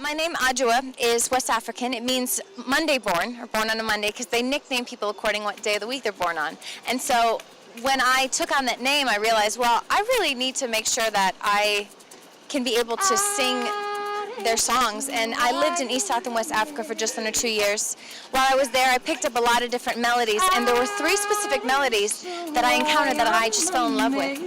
My name Adjoa is West African. It means Monday born, or born on a Monday, because they nickname people according to what day of the week they're born on. And so when I took on that name, I realized, well, I really need to make sure that I can be able to sing their songs. And I lived in East, South, and West Africa for just under 2 years. While I was there, I picked up a lot of different melodies, and there were 3 specific melodies that I encountered that I just fell in love with.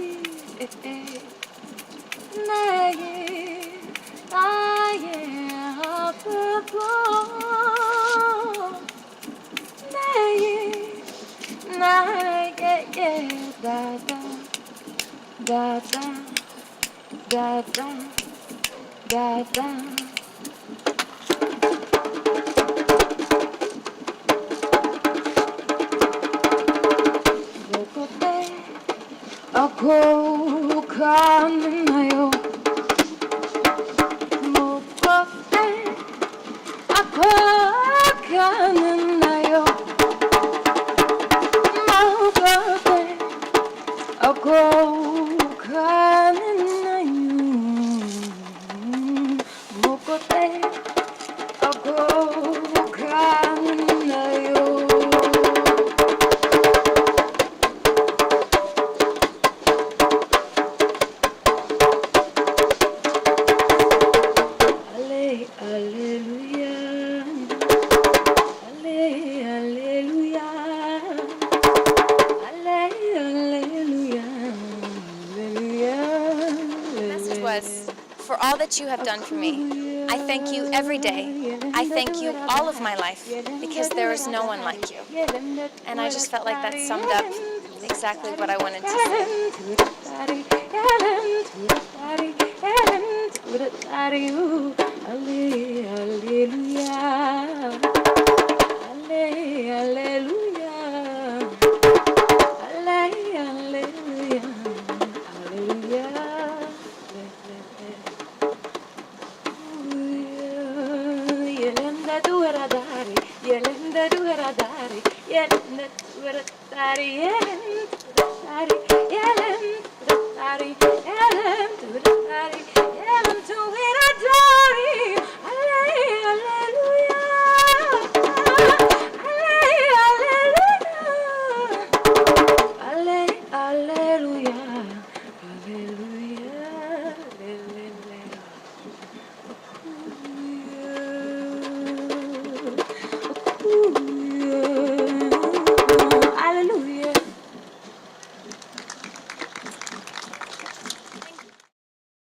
For all that you have done for me, I thank you every day. I thank you all of my life, because there is no one like you. And I just felt like that summed up exactly what I wanted to say.